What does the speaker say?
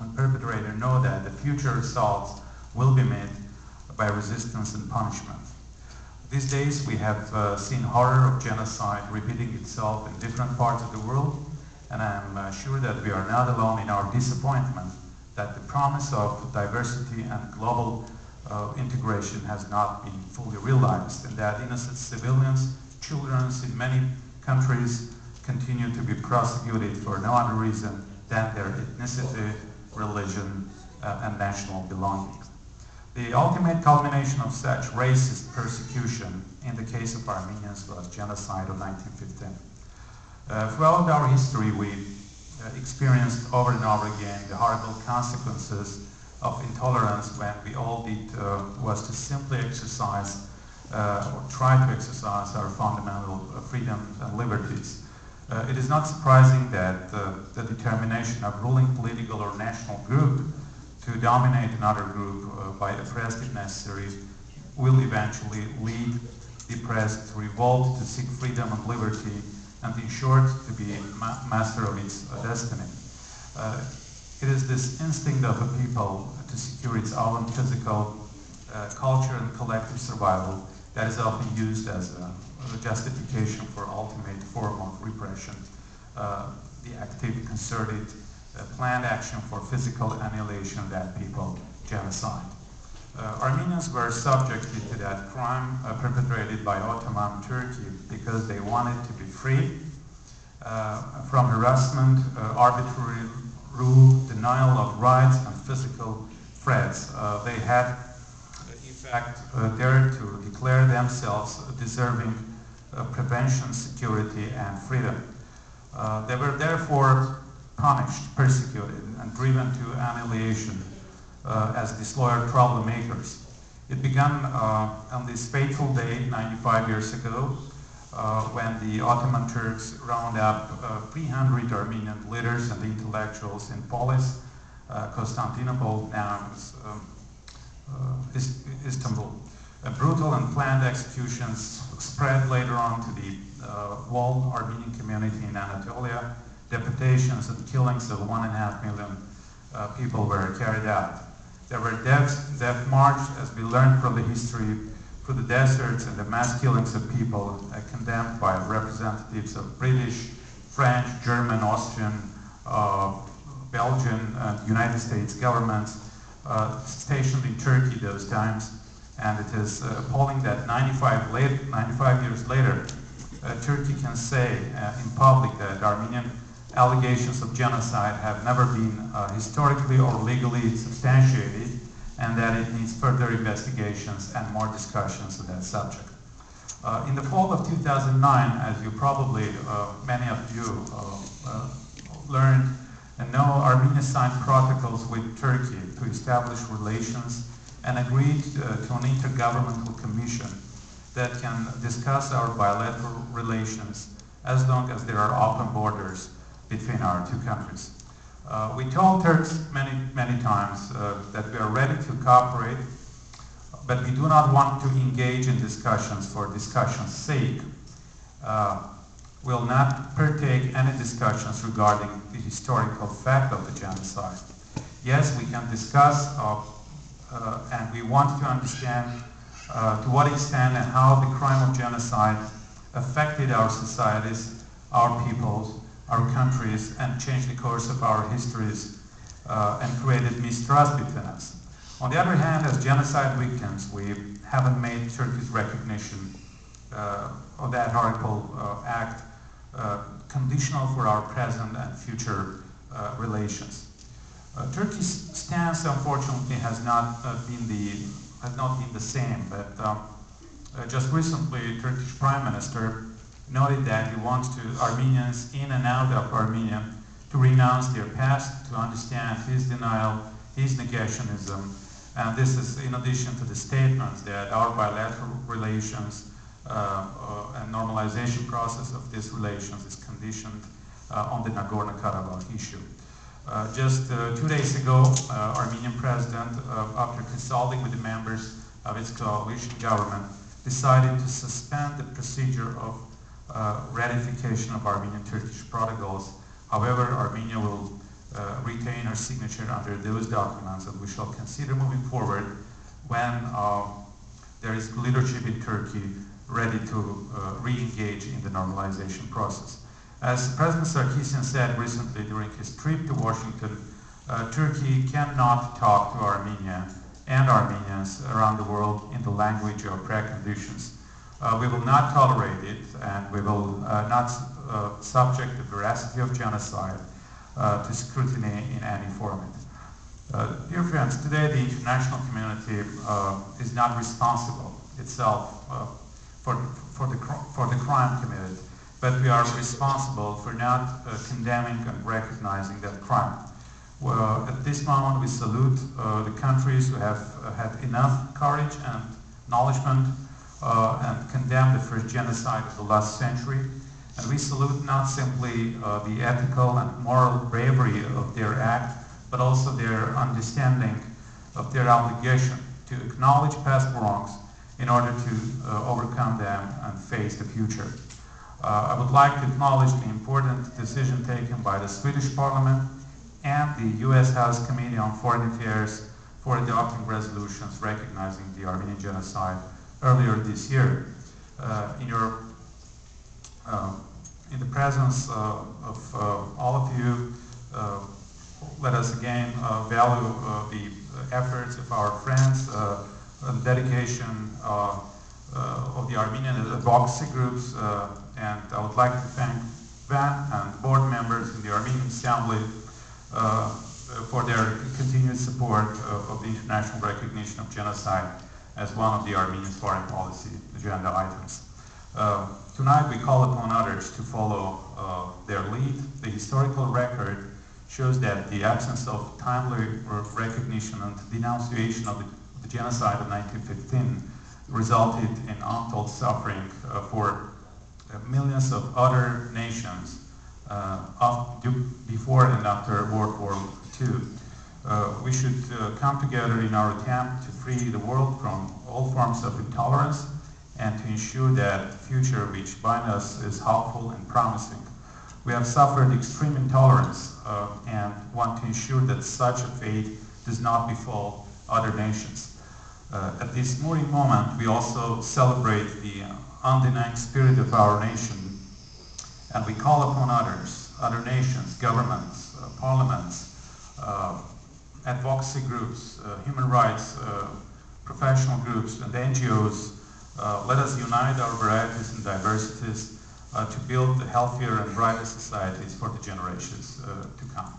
and perpetrator know that the future assaults will be met by resistance and punishment. These days we have seen horror of genocide repeating itself in different parts of the world, and I'm sure that we are not alone in our disappointment that the promise of diversity and global integration has not been fully realized, and that innocent civilians, children in many countries continue to be prosecuted for no other reason than their ethnicity, religion, and national belonging. The ultimate culmination of such racist persecution in the case of Armenians was genocide of 1915. Throughout our history, we experienced over and over again the horrible consequences of intolerance when we all did was to simply exercise or try to exercise our fundamental freedoms and liberties. It is not surprising that the determination of ruling political or national group to dominate another group by oppressed if necessary will eventually lead the oppressed to revolt, to seek freedom and liberty, and in short, to be master of its destiny. It is this instinct of a people to secure its own physical culture and collective survival that is often used as a justification for ultimate form of repression, the active, concerted, planned action for physical annihilation of that people, genocide. Armenians were subjected to that crime perpetrated by Ottoman Turkey because they wanted to be free from harassment, arbitrary rule, denial of rights, and physical threats. They had, in fact, dared to declare themselves deserving prevention, security, and freedom. They were therefore punished, persecuted, and driven to annihilation as disloyal troublemakers. It began on this fateful day 95 years ago when the Ottoman Turks rounded up 300 Armenian leaders and intellectuals in Polis, Constantinople, now Istanbul. Brutal and planned executions spread later on to the whole Armenian community in Anatolia. Deportations and killings of 1.5 million people were carried out. There were death marches, as we learned from the history, through the deserts, and the mass killings of people condemned by representatives of British, French, German, Austrian, Belgian, and United States governments stationed in Turkey those times. And it is appalling that 95 years later, Turkey can say in public that Armenian allegations of genocide have never been historically or legally substantiated, and that it needs further investigations and more discussions on that subject. In the fall of 2009, as you probably, many of you learned and know, Armenia signed protocols with Turkey to establish relations and agreed to an intergovernmental commission that can discuss our bilateral relations as long as there are open borders between our two countries. We told Turks many times that we are ready to cooperate, but we do not want to engage in discussions for discussion's sake. We'll not partake any discussions regarding the historical fact of the genocide. Yes, we can discuss and we want to understand to what extent and how the crime of genocide affected our societies, our peoples, our countries, and changed the course of our histories and created mistrust between us. On the other hand, as genocide victims, we haven't made Turkey's recognition of that horrible act conditional for our present and future relations. Turkey's stance, unfortunately, has not been the same. But just recently, Turkish Prime Minister noted that he wants Armenians in and out of Armenia to renounce their past, to understand his denial, his negationism, and this is in addition to the statements that our bilateral relations and normalization process of these relations is conditioned on the Nagorno-Karabakh issue. Just 2 days ago, Armenian president, after consulting with the members of its coalition government, decided to suspend the procedure of ratification of Armenian-Turkish protocols. However, Armenia will retain her signature under those documents that we shall consider moving forward when there is leadership in Turkey ready to re-engage in the normalization process. As President Sarkisian said recently during his trip to Washington, Turkey cannot talk to Armenia and Armenians around the world in the language of preconditions. We will not tolerate it, and we will not subject the veracity of genocide to scrutiny in any format. Dear friends, today the international community is not responsible itself for the crime committed, but we are responsible for not condemning and recognizing that crime. Well, at this moment, we salute the countries who have had enough courage and acknowledgement and condemn the first genocide of the last century. And we salute not simply the ethical and moral bravery of their act, but also their understanding of their obligation to acknowledge past wrongs in order to overcome them and face the future. I would like to acknowledge the important decision taken by the Swedish Parliament and the U.S. House Committee on Foreign Affairs for adopting resolutions recognizing the Armenian genocide earlier this year. In the presence of all of you, let us again value the efforts of our friends, the dedication of the Armenian advocacy groups, and I would like to thank Van and board members in the Armenian Assembly for their continued support of the international recognition of genocide as one of the Armenian foreign policy agenda items. Tonight we call upon others to follow their lead. The historical record shows that the absence of timely recognition and denunciation of the genocide of 1915 resulted in untold suffering for millions of other nations before and after World War II. We should come together in our attempt to free the world from all forms of intolerance and to ensure that the future which binds us is hopeful and promising. We have suffered extreme intolerance and want to ensure that such a fate does not befall other nations. At this moving moment, we also celebrate the undenying spirit of our nation, and we call upon others, other nations, governments, parliaments, advocacy groups, human rights, professional groups, and NGOs. Let us unite our varieties and diversities to build healthier and brighter societies for the generations to come.